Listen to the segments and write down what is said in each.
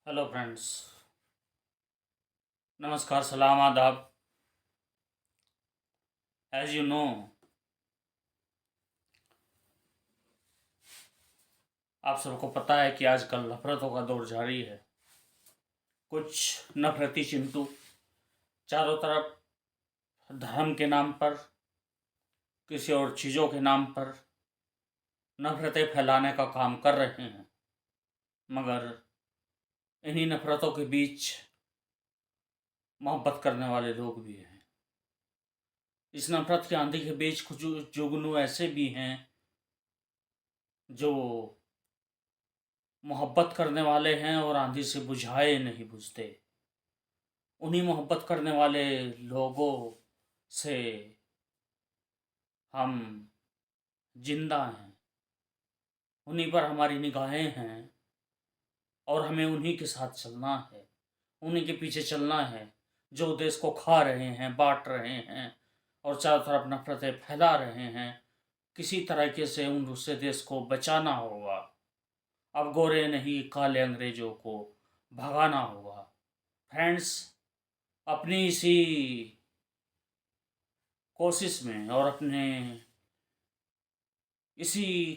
Hello friends. नमस्कार, सलाम, आदाब। एज यू नो, आप सबको पता है कि आजकल नफरतों का दौर जारी है। कुछ नफरती चिंटू चारों तरफ धर्म के नाम पर, किसी और चीज़ों के नाम पर नफरतें फैलाने का काम कर रहे हैं। मगर इन्हीं नफरतों के बीच मोहब्बत करने वाले लोग भी हैं। इस नफरत की आंधी के बीच कुछ जुगनू ऐसे भी हैं जो मोहब्बत करने वाले हैं और आंधी से बुझाए नहीं बुझते। उन्हीं मोहब्बत करने वाले लोगों से हम जिंदा हैं, उन्हीं पर हमारी निगाहें हैं और हमें उन्हीं के साथ चलना है, उन्हीं के पीछे चलना है जो देश को खा रहे हैं, बांट रहे हैं और चारों तरफ नफरतें फैला रहे हैं। किसी तरीके से उससे देश को बचाना होगा। अब गोरे नहीं काले अंग्रेजों को भगाना होगा। फ्रेंड्स, अपनी इसी कोशिश में और अपने इसी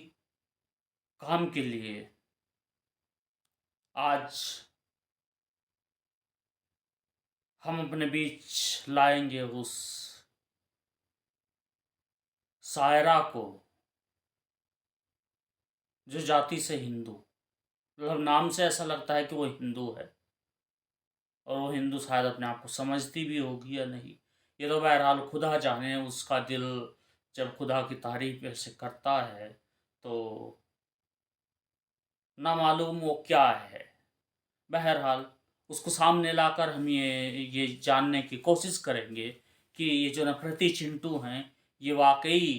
काम के लिए आज हम अपने बीच लाएंगे उस शायरा को जो जाति से हिंदू, मतलब नाम से ऐसा लगता है कि वो हिंदू है और वो हिंदू शायद अपने आप को समझती भी होगी या नहीं, ये तो बहरहाल खुदा जाने। उसका दिल जब खुदा की तारीफ ऐसे करता है तो ना मालूम वो क्या है। बहरहाल उसको सामने लाकर हम ये जानने की कोशिश करेंगे कि ये जो नफरती चिंटू हैं ये वाकई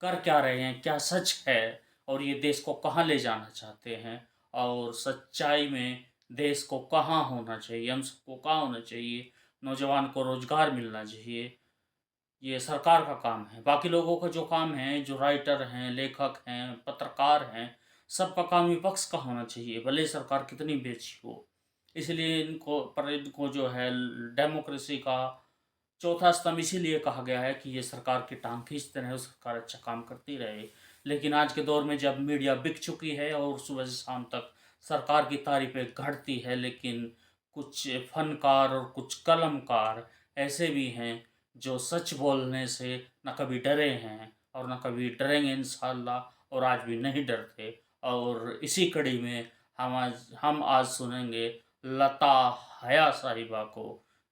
कर क्या रहे हैं, क्या सच है और ये देश को कहाँ ले जाना चाहते हैं और सच्चाई में देश को कहाँ होना चाहिए, हम सबको कहाँ होना चाहिए। नौजवान को रोजगार मिलना चाहिए, ये सरकार का काम है। बाकी लोगों का जो काम है, जो राइटर हैं, लेखक हैं, पत्रकार हैं, सबका काम विपक्ष का होना चाहिए, भले सरकार कितनी भी अच्छी हो। इसलिए इनको जो है डेमोक्रेसी का चौथा स्तंभ इसीलिए कहा गया है कि ये सरकार की टांग खींचते रहे, सरकार अच्छा काम करती रहे। लेकिन आज के दौर में जब मीडिया बिक चुकी है और सुबह से शाम तक सरकार की तारीफें घटती है, लेकिन कुछ फनकार और कुछ कलमकार ऐसे भी हैं जो सच बोलने से न कभी डरे हैं और न कभी डरेंगे इंशाअल्लाह, और आज भी नहीं डरते। और इसी कड़ी में हम आज सुनेंगे लता हया साहिबा को।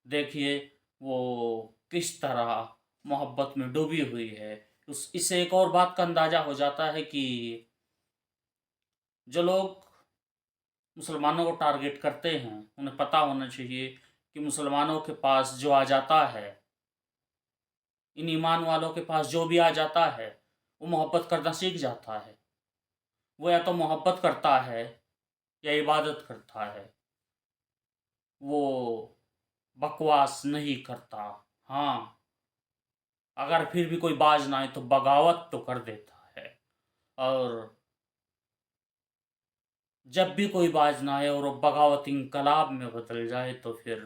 देखिए वो किस तरह मोहब्बत में डूबी हुई है। इससे एक और बात का अंदाज़ा हो जाता है कि जो लोग मुसलमानों को टारगेट करते हैं उन्हें पता होना चाहिए कि मुसलमानों के पास जो आ जाता है, इन ईमान वालों के पास जो भी आ जाता है वो मोहब्बत करना सीख जाता है। वो या तो मोहब्बत करता है या इबादत करता है, वो बकवास नहीं करता। हाँ, अगर फिर भी कोई बाज ना आए तो बगावत तो कर देता है। और जब भी कोई बाज ना आए और वो बगावत इंकलाब में बदल जाए तो फिर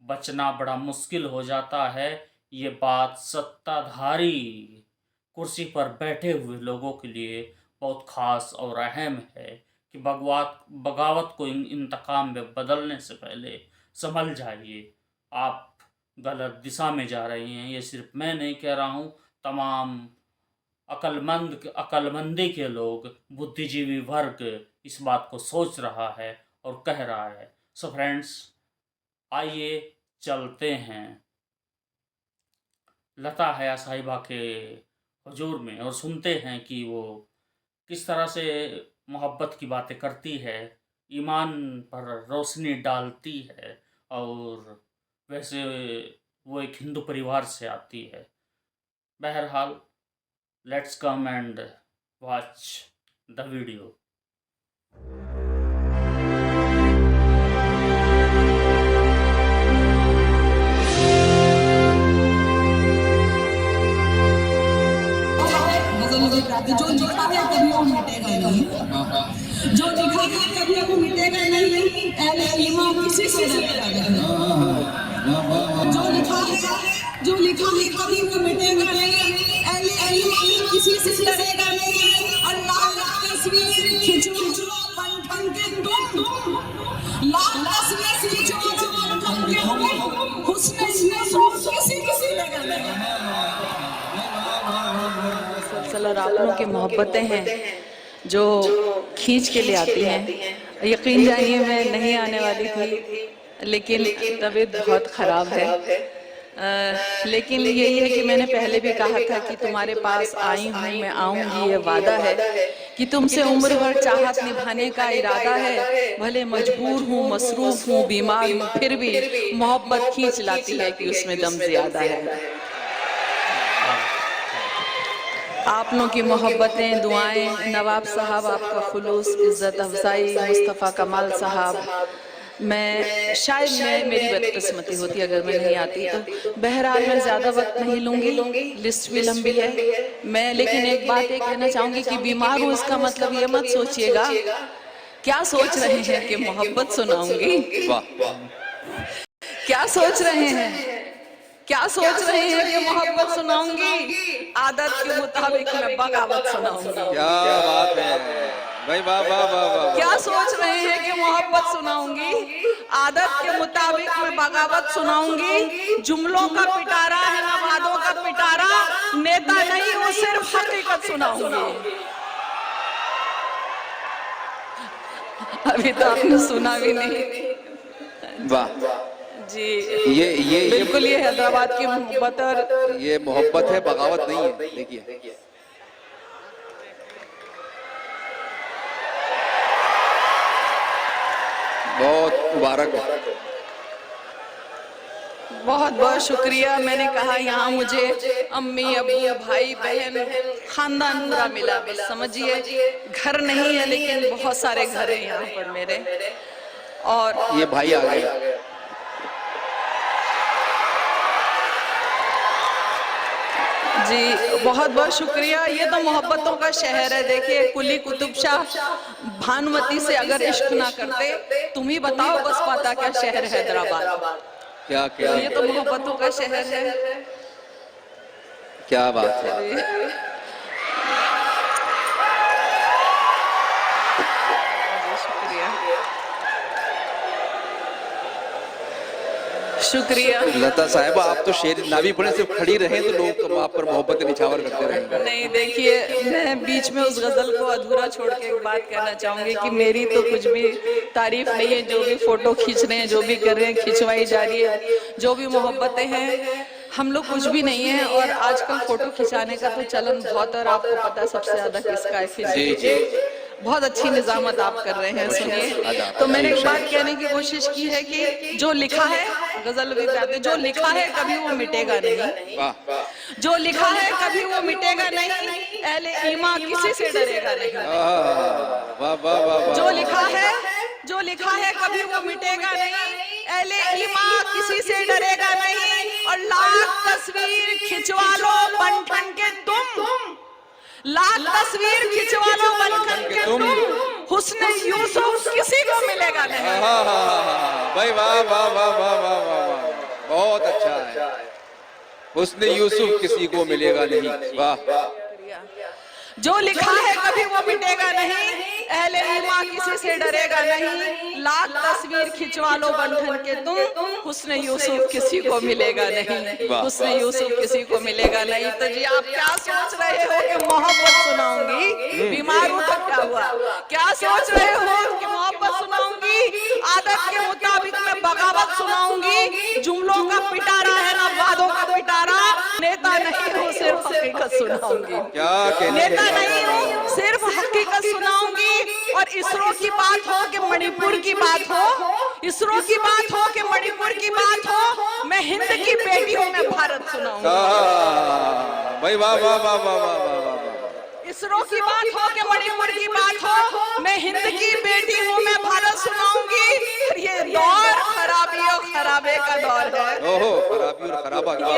बचना बड़ा मुश्किल हो जाता है। ये बात सत्ताधारी कुर्सी पर बैठे हुए लोगों के लिए बहुत ख़ास और अहम है कि बगावत को इंतकाम में बदलने से पहले संभल जाइए। आप गलत दिशा में जा रहे हैं। ये सिर्फ मैं नहीं कह रहा हूँ, तमाम अक्लमंदी के लोग, बुद्धिजीवी वर्ग इस बात को सोच रहा है और कह रहा है। सो फ्रेंड्स, आइए चलते हैं लता हया साहिबा के हुजूर में और सुनते हैं कि वो किस तरह से मोहब्बत की बातें करती है, ईमान पर रोशनी डालती है और वैसे वो एक हिंदू परिवार से आती है। बहरहाल, let's come and watch the video. जो लिखा है कभी वो मिटेगा नहीं, जो लिखा है कभी वो मिटेगा अहले ईमान किसी से डरेगा नहीं। जो लिखा है कभी वो मिटेगा नहीं। अहले ईमान किसी से डरेगा नहीं। अल्लाह का तस्वीर खिंचो बन बन के तुम, लाख तस्वीर खिंचो बन बन के तुम, हुस्न यूसुफ किसी से डरेगा नहीं। और आपनों की मोहब्बतें हैं जो खींच के ले आती हैं। यकीन जानिए मैं नहीं आने वाली थी, लेकिन तबीयत बहुत ख़राब है। लेकिन यही है कि मैंने पहले भी कहा था कि तुम्हारे पास आई हूँ, मैं आऊँगी, ये वादा है कि तुमसे उम्र भर चाहत निभाने का इरादा है। भले मजबूर हूँ, मसरूफ़ हूँ, बीमार हूँ, फिर भी मोहब्बत खींच लाती है कि उसमें दम ज़्यादा है। आपनों की मोहब्बतें, दुआएं, नवाब साहब आपका खुलूस, इज़्ज़त अफजाई, मुस्तफ़ा कमाल साहब, मैं शायद मेरी बदकिस्मती होती अगर मैं नहीं आती तो। बहरहाल मैं ज़्यादा वक्त नहीं लूँगी, लिस्ट भी लंबी है। मैं लेकिन एक बात ये कहना चाहूँगी कि बीमार हूँ इसका मतलब ये मत सोचिएगा क्या सोच रहे हैं कि मोहब्बत सुनाऊँगी। क्या सोच रहे हैं, क्या सोच रहे हैं कि मोहब्बत सुनाऊंगी। आदत के मुताबिक मैं बगावत सुनाऊंगी। क्या बात है भाई, वाह वाह वाह वाह। क्या सोच रहे हैं कि मोहब्बत सुनाऊंगी। आदत के मुताबिक मैं बगावत सुनाऊंगी। जुमलों का पिटारा है ना वादों का पिटारा, नेता नहीं हूँ सिर्फ हकीकत सुनाऊंगी। अभी तो आपने सुना भी नहीं। वाह जी ये बिल्कुल ये हैदराबाद की मोहब्बत और ये मोहब्बत है, बगावत नहीं है। देखिए बहुत मुबारक है। बहुत बहुत शुक्रिया। मैंने कहा यहाँ मुझे अम्मी, अब्बू, भाई, बहन, खानदान पूरा मिला। बस समझिए घर नहीं है लेकिन बहुत सारे घर हैं यहाँ पर मेरे। और ये भाई आ गए। जी बहुत बहुत शुक्रिया। ये तो मोहब्बतों का शहर है। देखिए कुली कुतुब शाह भानुमती से अगर इश्क ना करते, तुम ही बताओ बस पता क्या शहर हैदराबाद। क्या क्या ये तो मोहब्बतों का शहर है। क्या बात है। शुक्रिया लता साहिबा, आप तो शेर ना भी पढ़े, सिर्फ खड़ी रहे तो लोग तो आप पर मोहब्बत निछावर करते रहेंगे। नहीं देखिए मैं बीच में उस गजल को अधूरा छोड़ के एक बात कहना चाहूंगी कि मेरी तो कुछ भी तारीफ नहीं है। जो भी फोटो खींच रहे हैं, जो भी कर रहे हैं, खिंचवाई जा रही है, जो भी मोहब्बतें हैं, हम लोग कुछ भी नहीं है। और आजकल फोटो खिंचाने का तो चलन बहुत, और आपको पता है सबसे ज्यादा किसका है। बहुत अच्छी निजामत आप कर रहे हैं, सुनिए। तो मैंने एक बात कहने की कोशिश की है कि जो लिखा है, गजल भी गाते, जो लिखा है कभी वो मिटेगा नहीं। जो लिखा है कभी वो मिटेगा नहीं। अहले ईमान किसी से डरेगा नहीं। जो लिखा है, जो लिखा है कभी वो मिटेगा नहीं। अहले ईमान किसी से डरेगा नहीं। और लाख तस्वीर खिंचवा लो बन बन के तुम, लाख तस्वीर खिंचवा लो बन के तुम, हुस्न यूसुफ किसी को मिलेगा नहीं। भाई वाह वाह वाह वाह वाह वाह, बहुत अच्छा है। हुस्न यूसुफ किसी को मिलेगा नहीं। वाह। जो लिखा है कभी वो मिटेगा नहीं। अहले ईमान किसी से डरेगा नहीं। लाख तस्वीर खिंचवा लो बंधन के तुम, हुस्न यूसुफ किसी को मिलेगा नहीं। हुस्न यूसुफ किसी को मिलेगा नहीं। तो जी आप क्या सोच रहे हो कि मोहब्बत सुनाऊंगी। बीमार हूं तो क्या हुआ। क्या सोच रहे हो कि मोहब्बत सुनाऊंगी। आदत के मुताबिक मैं बगावत सुनाऊंगी। जुमलों का पिटारा है ना वादों का पिटारा, नेता नहीं हूँ सिर्फ हकीकत सुनाऊंगी। नेता नहीं हूँ सिर्फ हकीकत सुनाऊंगी। और इसरो की बात हो कि मणिपुर की बात हो, इसरो की बात हो कि मणिपुर की बात हो, मैं हिंद की बेटी हूँ, मैं भारत सुनाऊंगी। भाई वाह वाह वाह वाह वाह वाह। इसरो की बात हो कि मणिपुर की बात हो, मैं हिंद की बेटी हूँ, मैं भारत सुनाऊंगी। ये दौर खराबी और खराबे का दौर है। ओहो, खराबी और खराबा का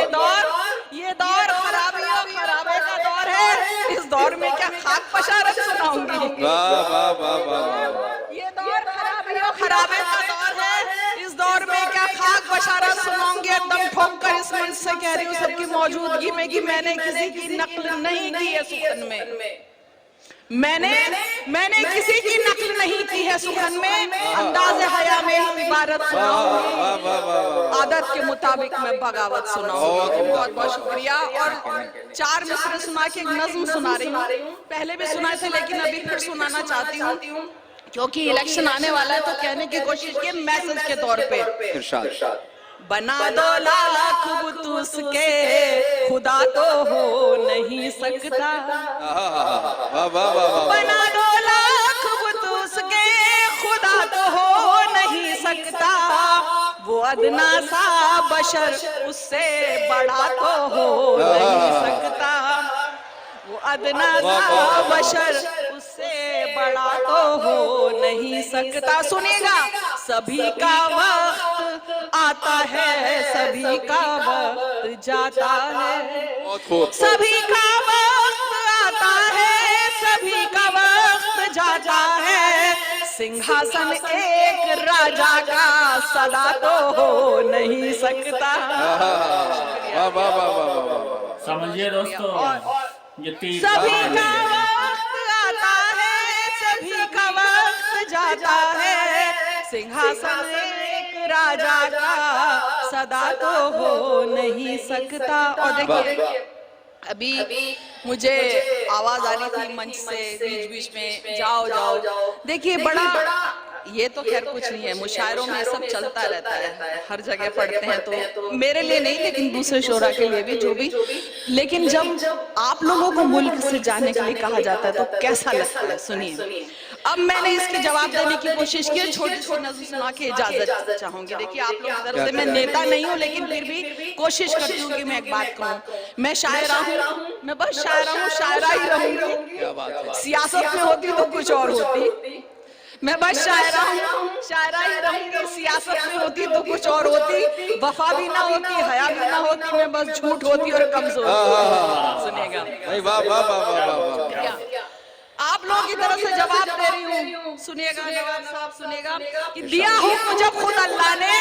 ये दौर खराबी और खराबे का दौर है। इस दौर में क्या खाक पशारत सुनाऊंगी। वाह वाह वाह वाह। ये दौर खराबी और खराबे का दौर है, इस दौर में क्या खाक बशारत सुनाऊंगी एकदम ठोक कर इस मंच से कह रही हूँ सबकी मौजूदगी में कि मैंने किसी की नकल नहीं की है सुखन में, मैंने किसी की नकल नहीं की है सुखन में, अंदाज़े हया में इबारत सुनाऊंगी, आदत के मुताबिक मैं बगावत सुनाऊंगी। बहुत बहुत शुक्रिया। और 4 मिसरे सुना के एक नज्म सुना रही हूँ, पहले भी सुनाए थे लेकिन अभी फिर सुनाना चाहती हूँ क्योंकि इलेक्शन आने वाला है तो कहने की कोशिश की मैसेज के तौर पे। बना दो लाख बुत उसके खुदा तो हो नहीं सकता, बना दो लाख बुत उसके खुदा तो हो नहीं सकता, वो अदना सा बशर उससे बड़ा तो हो नहीं सकता, वो अदना सा बशर उससे बड़ा तो हो नहीं सकता। सुनेगा सभी का वक्त आता है, सभी का वक्त जाता है, सभी का वक्त आता है, सभी का वक्त जाता है, सिंहासन एक राजा का सदा तो हो नहीं सकता। समझिए दोस्तों, सभी का वक्त आता है, सभी का वक्त जाता है, सिंहासन एक राजा का सदा तो हो नहीं सकता। और देखिए अभी मुझे आवाज आ रही थी मंच से बीच बीच में, जाओ जाओ, देखिए बड़ा ये तो खैर कुछ नहीं है, मुशायरों में सब चलता रहता है, हर जगह पढ़ते हैं, तो मेरे लिए नहीं लेकिन दूसरे शोरा के लिए भी, जो भी, लेकिन जब आप लोगों को मुल्क से जाने के लिए कहा जाता है तो कैसा लगता है, सुनिए। अब मैंने इसके जवाब देने की कोशिश की, छोटी छोटी नज़म सुना के इजाजत चाहूंगी। देखिए आप लोग की तरफ से मैं नेता नहीं हूँ लेकिन फिर भी कोशिश करती हूँ कि मैं एक बात कहूँ, मैं शायरा हूँ, मैं बस शायरा हूँ, शायरा ही रहूंगी, सियासत में होती तो कुछ और होती, मैं बस शायरा हूँ, शायरा ही रहूंगी, सियासत में होती तो कुछ और होती, वफा भी ना होती, हया भी ना होती, मैं बस झूठ होती और कमजोर। सुनेगा आप लोगों की तरफ से जवाब दे रही हूँ, सुनिएगा नवाब साहब, सुनिएगा कि दिया हुक्म जब खुद अल्लाह ने,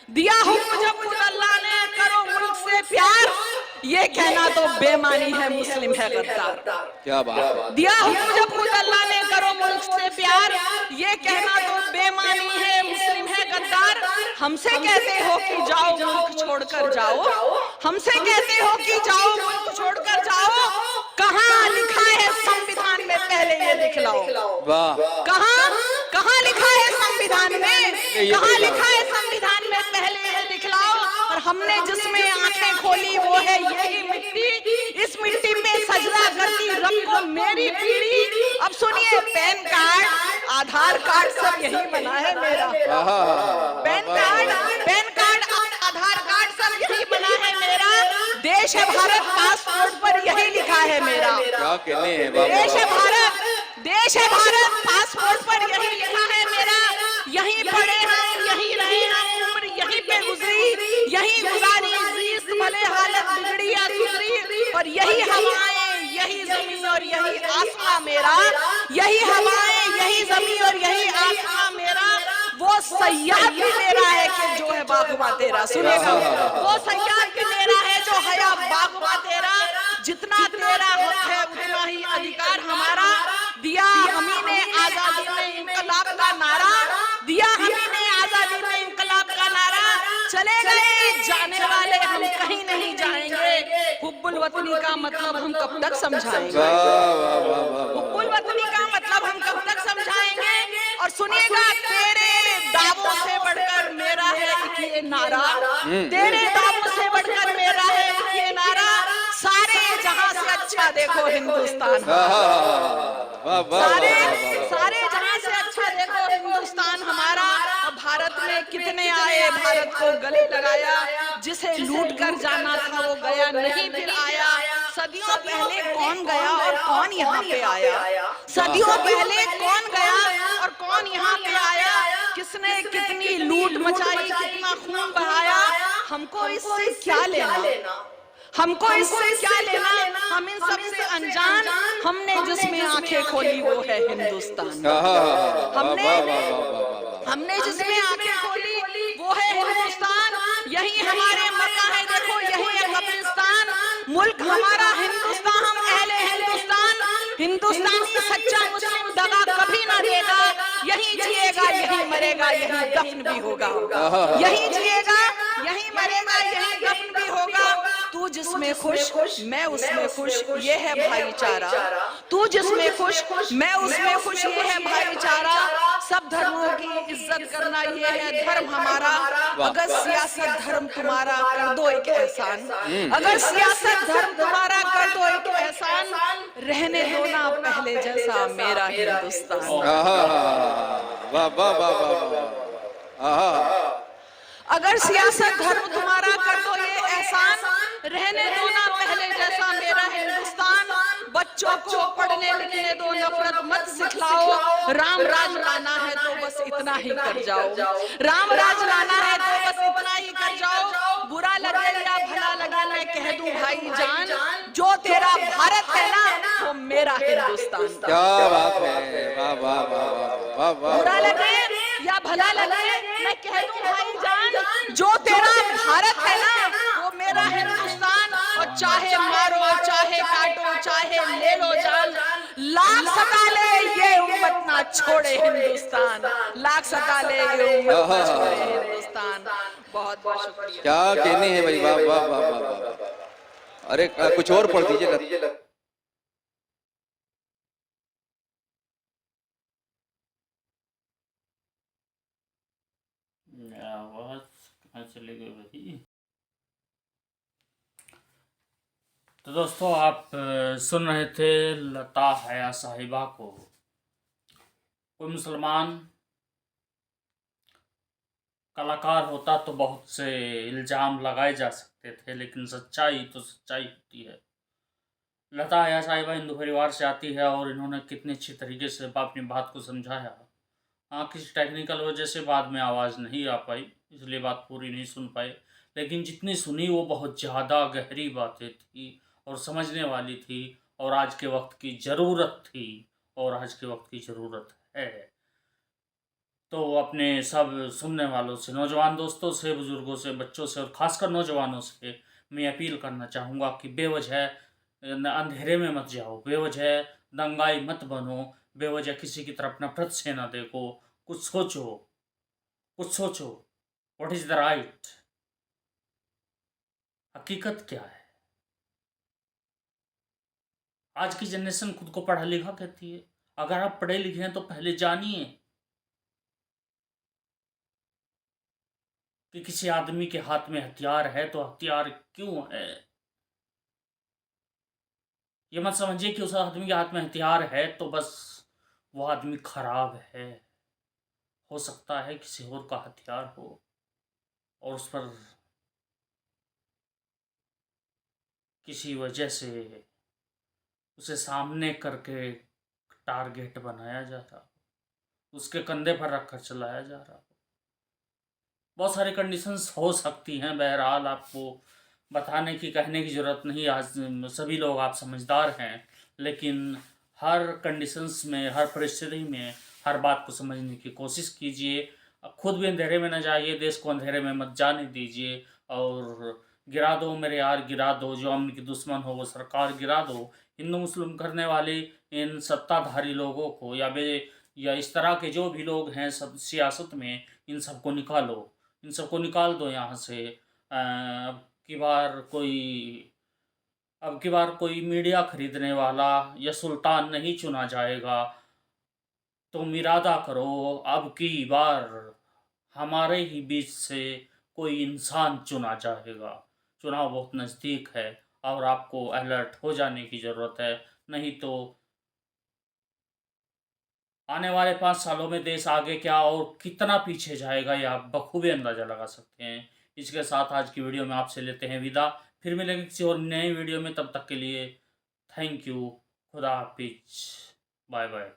दिया हुक्म जब खुद अल्लाह ने, करो मुल्क से प्यार, ये कहना तो बेमानी है, मुस्लिम है गद्दार। क्या बात है। दिया हुक्म जब खुद अल्लाह ने, करो मुल्क से प्यार, ये कहना तो बेमानी है, मुस्लिम है गद्दार। हमसे कहते हो कि जाओ मुल्क छोड़कर जाओ, हमसे कहते हो कि जाओ मुल्क छोड़कर जाओ, कहाँ लिखा है संविधान में, पहले ये दिखलाओ। कहाँ लिखा है संविधान में, कहाँ लिखा है संविधान में, पहले ये दिखलाओ। और हमने जिसमें आंखें खोली वो है यही मिट्टी, इस मिट्टी पे सजदा करती रखो मेरी पीढ़ी। अब सुनिए, पैन कार्ड, आधार कार्ड सब यही बना है मेरा, पैन कार्ड, आधार कार्ड सब यही बना है मेरा, देश है भारत पासपोर्ट पर यही लिखा है मेरा, देश है भारत पासपोर्ट पर यही लिखा है मेरा, यहीं पढ़े हैं, यहीं रहे हैं, उम्र यहीं पे गुजरी, यहीं गुजारी जीस्त, भले हालत बिगड़ी या सुधरी, और यही हवाएं, यही जमीन और यही आसमां मेरा, यही हवाएं, यही जमीन और यही आसमां मेरा, वो सयाद भी मेरा है कि जो है बागुबा तेरा। सुनेगा, वो सयाद भी मेरा है जो हया बागुबा तेरा, जितना तेरा हक है उतना ही अधिकार हमारा, दिया हमी ने आजादी में इंकलाब का नारा, दिया हमी ने आजादी में इंकलाब का नारा, चले गए जाने वाले हम कहीं नहीं जाएंगे, हुब्बुल वतनी का मतलब हम कब तक समझाएंगे, हुब्बुल वतनी का मतलब हम कब तक समझाएंगे। और सुनिएगा, तेरे दावों से बढ़कर मेरा है एक ये नारा, तेरे दावों से बढ़कर मेरा है एक ये नारा, सारे जहां से अच्छा देखो हिंदुस्तान, सारे जहां से अच्छा देखो हिंदुस्तान हमारा। भारत में कितने आए, भारत को गले लगाया, जिसे लूट कर जाना था वो गया नहीं फिर आया, सदियों पहले कौन गया और कौन यहाँ पे आया, सदियों पहले कौन गया और कौन यहाँ पे आया, किसने कितनी लूट मचाई, कितना खून बहाया, हमको इससे क्या लेना, हमको इससे क्या लेना, हम इन सब से अनजान, हमने जिसमें आंखें खोली वो है हिंदुस्तान, हमने जिसमें आंखें खोली वो है हिंदुस्तान, यही हमारे मक्का है, देखो यही है कब्रिस्तान। मुल्क हमारा हिंदुस्तान, हम अहले हिंदुस्तान, हिंदुस्तानी सच्चा मुस्लिम दगा कभी ना देगा। यही जिएगा यही मरेगा यही दफन भी होगा, यही जिएगा यही मरेगा यही दफन भी होगा। तू जिसमें खुश मैं उसमें खुश, ये है भाईचारा। तू जिसमें खुश मैं उसमें खुश, ये है भाईचारा। सब धर्मों की इज्जत करना ये है धर्म हमारा। अगर सियासत धर्म तुम्हारा कर दो एक एहसान, अगर सियासत धर्म तुम्हारा कर दो एक एहसान, रहने दो ना पहले जैसा मेरा हिंदुस्तान। वाह वाह वाह वाह। अगर सियासत धर्म तुम्हारा कर दो ये एहसान, रहने दो ना पहले जैसा मेरा हिंदुस्तान। बच्चों को पढ़ने लिखने दो, नफरत मत सिखलाओ। राम राज लाना है तो बस इतना ही कर जाओ, राम राज लाना है तो बस इतना ही कर जाओ। बुरा लगे या भला लगे मैं कह दूं भाईजान, जो तेरा भारत है ना वो मेरा हिंदुस्तान। क्या बात है, वाह वाह वाह वाह वाह। बुरा लगे या भला लगे मैं कह दूं भाईजान, जो तेरा भारत है ना वो मेरा हिंदुस्तान। और चाहे मारो चाहे काटो चाहे ले लो जान, लाख सता ले ये उम्मत ना छोड़े हिंदुस्तान, लाख सता ले ये उम्मत ना छोड़े हिंदुस्तान। बहुत बहुत शुक्रिया। क्या कहने हैं भाई, वाह वाह वाह वाह। अरे कुछ और पढ़ दीजिए। आवाज कहाँ चली गई भाई। तो दोस्तों आप सुन रहे थे लता हया साहिबा को। कोई मुसलमान कलाकार होता तो बहुत से इल्ज़ाम लगाए जा सकते थे, लेकिन सच्चाई तो सच्चाई होती है। लता हया साहिबा हिंदू परिवार से आती है और इन्होंने कितने अच्छी तरीके से अपनी बात को समझाया। हाँ, किसी टेक्निकल वजह से बाद में आवाज़ नहीं आ पाई, इसलिए बात पूरी नहीं सुन पाए, लेकिन जितनी सुनी वो बहुत ज़्यादा गहरी बातें थी और समझने वाली थी और आज के वक्त की ज़रूरत थी और आज के वक्त की ज़रूरत है। तो अपने सब सुनने वालों से, नौजवान दोस्तों से, बुज़ुर्गों से, बच्चों से और ख़ासकर नौजवानों से मैं अपील करना चाहूँगा कि बेवजह अंधेरे में मत जाओ, बेवजह दंगाई मत बनो, बेवजह किसी की तरफ नफरत से ना देखो। कुछ सोचो, कुछ सोचो। What is the right? हकीकत क्या है? आज की जनरेशन खुद को पढ़ा लिखा कहती है। अगर आप पढ़े लिखे हैं तो पहले जानिए कि किसी आदमी के हाथ में हथियार है तो हथियार क्यों है। ये मत समझिए कि उस आदमी के हाथ में हथियार है तो बस वो आदमी खराब है। हो सकता है किसी और का हथियार हो और उस पर किसी वजह से उसे सामने करके टारगेट बनाया जा रहा हो, उसके कंधे पर रखकर चलाया जा रहा हो। बहुत सारी कंडीशंस हो सकती हैं। बहरहाल आपको बताने की, कहने की ज़रूरत नहीं, आज सभी लोग आप समझदार हैं, लेकिन हर कंडीशंस में, हर परिस्थिति में हर बात को समझने की कोशिश कीजिए। खुद भी अंधेरे में न जाइए, देश को अंधेरे में मत जाने दीजिए और गिरा दो मेरे यार, गिरा दो। जो अमन की दुश्मन हो वो सरकार गिरा दो। हिंदू मुस्लिम करने वाले इन सत्ताधारी लोगों को या इस तरह के जो भी लोग हैं सब सियासत में, इन सबको निकालो, इन सबको निकाल दो यहाँ से। अब की बार कोई मीडिया खरीदने वाला या सुल्तान नहीं चुना जाएगा। तुम इरादा करो अब की बार हमारे ही बीच से कोई इंसान चुना जाएगा। चुनाव बहुत नज़दीक है और आपको अलर्ट हो जाने की ज़रूरत है, नहीं तो आने वाले 5 सालों में देश आगे क्या और कितना पीछे जाएगा ये आप बखूबी अंदाज़ा लगा सकते हैं। इसके साथ आज की वीडियो में आपसे लेते हैं विदा। फिर मिलेंगे किसी और नए वीडियो में, तब तक के लिए थैंक यू। खुदा हाफिज, बाय बाय।